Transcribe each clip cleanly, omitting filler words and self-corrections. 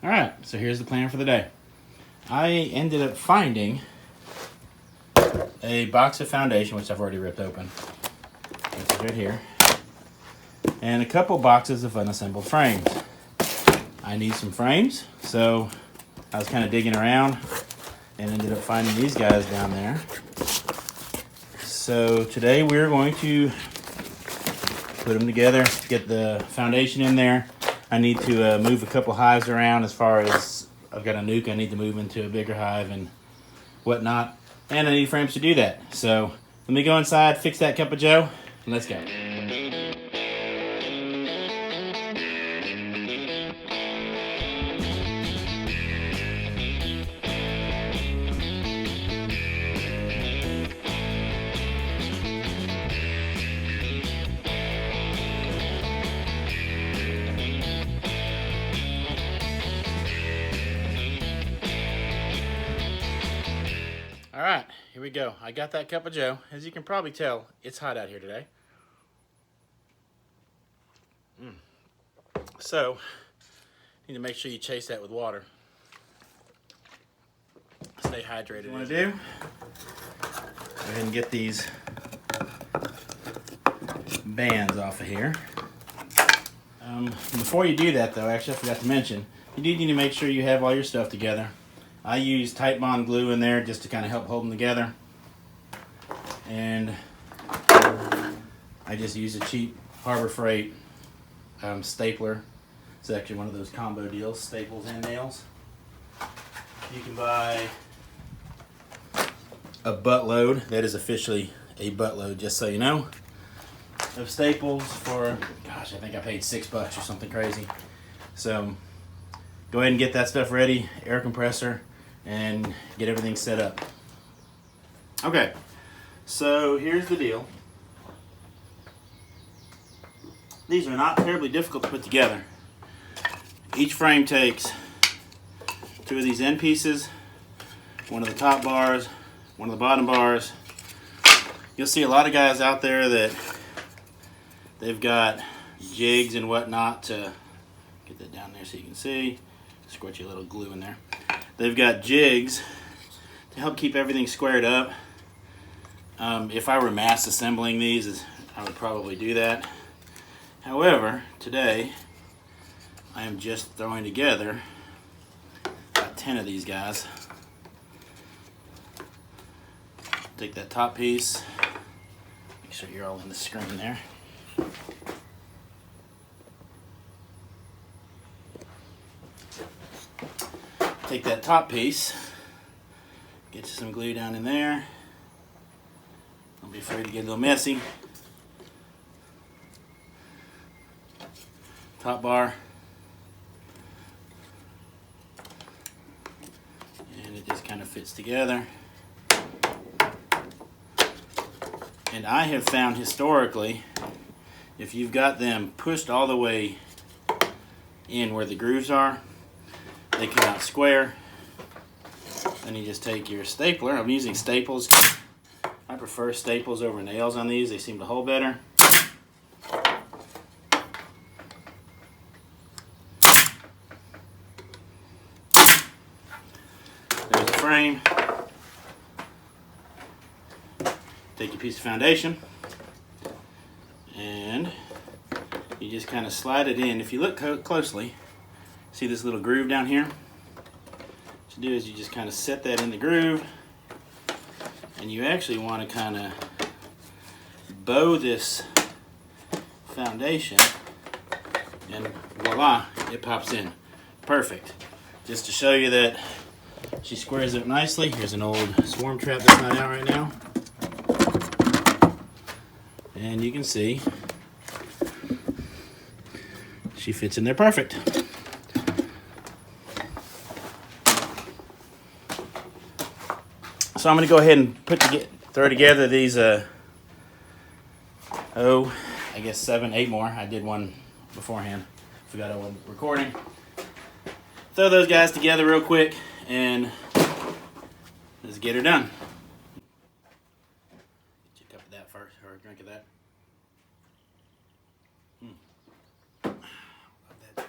Alright, so here's the plan for the day. I ended up finding a box of foundation, which I've already ripped open. It's right here. And a couple boxes of unassembled frames. I need some frames, so I was kind of digging around and ended up finding these guys down there. So today we're going to put them together, get the foundation in there. I need to move a couple hives around as far as I've got a nuke I need to move into a bigger hive and whatnot. And I need frames to do that. So let me go inside, fix that cup of joe, and let's go. All right, here we go. I got that cup of joe. As you can probably tell, it's hot out here today. So, you need to make sure you chase that with water. Stay hydrated. What you want to do? Go ahead and get these bands off of here. Before you do that, though, actually I forgot to mention, you do need to make sure you have all your stuff together. I use tight bond glue in there just to kind of help hold them together. And I just use a cheap Harbor Freight stapler. It's actually one of those combo deals, staples and nails. You can buy a buttload. That is officially a buttload, just so you know, of staples for, gosh, I think I paid $6 or something crazy. So go ahead and get that stuff ready, air compressor, and get everything set up. Okay, so here's the deal. These are not terribly difficult to put together. Each frame takes 2 of these end pieces, 1 of the top bars, 1 of the bottom bars. You'll see a lot of guys out there that they've got jigs and whatnot to get that down there so you can see. Squirt you a little glue in there. They've got jigs to help keep everything squared up. If I were mass assembling these, I would probably do that. However, today I am just throwing together about 10 of these guys. Take that top piece, make sure you're all in the screen there. Take that top piece, get you some glue down in there. Don't be afraid to get a little messy. Top bar. And it just kind of fits together. And I have found historically, if you've got them pushed all the way in where the grooves are, they come out square. Then you just take your stapler. I'm using staples. I prefer staples over nails on these. They seem to hold better. There's the frame. Take your piece of foundation and you just kind of slide it in. If you look closely, see this little groove down here? What you do is you just kind of set that in the groove, and you actually want to kind of bow this foundation, and voila, it pops in. Perfect. Just to show you that she squares it nicely. Here's an old swarm trap that's not out right now. And you can see she fits in there perfect. So I'm going to go ahead and throw together these, I guess 7, 8 more. I did one beforehand. Forgot I wasn't recording. Throw those guys together real quick and let's get her done. Get you a cup of that first, or a drink of that. Love that too.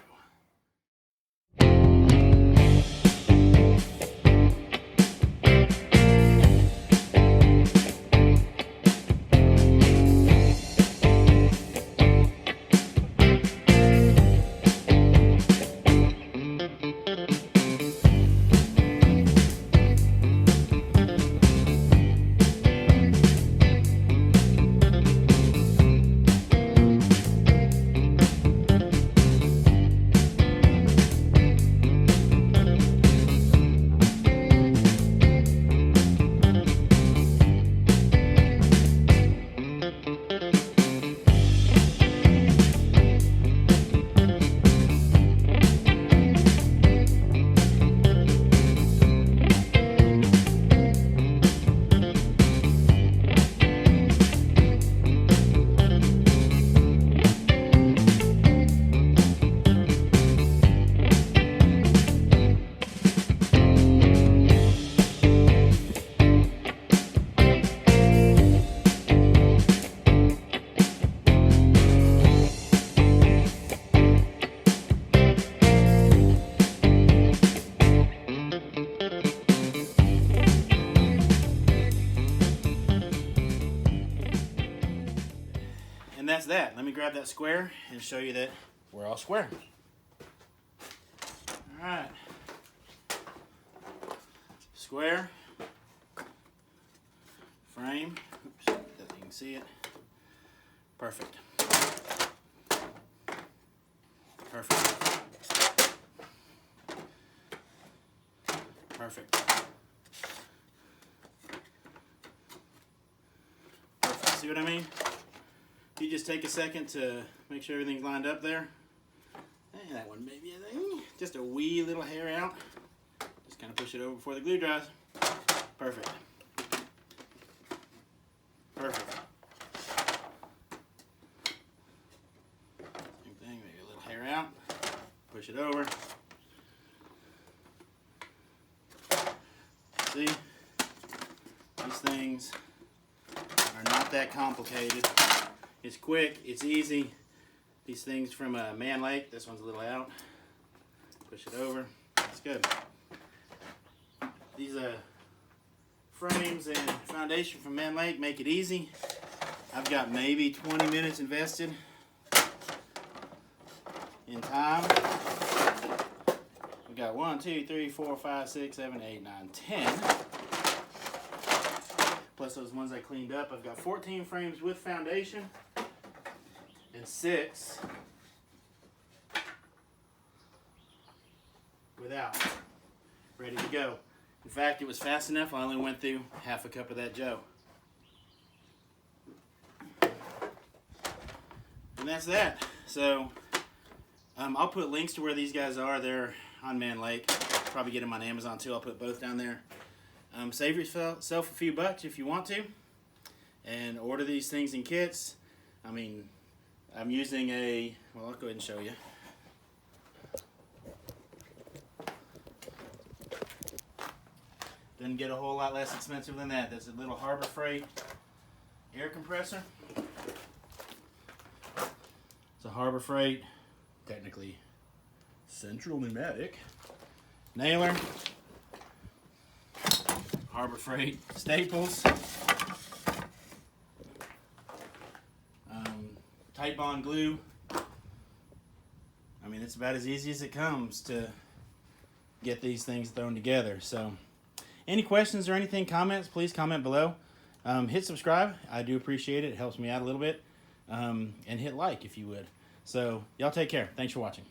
that. Let me grab that square and show you that we're all square. All right. Square. Frame. Oops, that you can see it. Perfect. Perfect. Perfect. Perfect. See what I mean? If you just take a second to make sure everything's lined up there. And that one maybe a thing. Just a wee little hair out. Just kind of push it over before the glue dries. Perfect. Perfect. Same thing, maybe a little hair out. Push it over. See? These things are not that complicated. It's quick, it's easy. These things from Man Lake, this one's a little out. Push it over, that's good. These frames and foundation from Man Lake make it easy. I've got maybe 20 minutes invested in time. We've got 1, 2, 3, 4, 5, 6, 7, 8, 9, 10. Plus those ones I cleaned up. I've got 14 frames with foundation and 6 without. Ready to go. In fact, it was fast enough. I only went through half a cup of that Joe. And that's that. So I'll put links to where these guys are. They're on Man Lake. Probably get them on Amazon too. I'll put both down there. Save yourself a few bucks if you want to, and order these things in kits. I mean, I'm using well, I'll go ahead and show you. Doesn't get a whole lot less expensive than that. There's a little Harbor Freight air compressor. It's a Harbor Freight, technically Central Pneumatic nailer. Harbor Freight staples. Tight bond glue. I mean, it's about as easy as it comes to get these things thrown together. So, any questions or anything, comments, please comment below. Hit subscribe. I do appreciate it. It helps me out a little bit. And hit like if you would. So, y'all take care. Thanks for watching.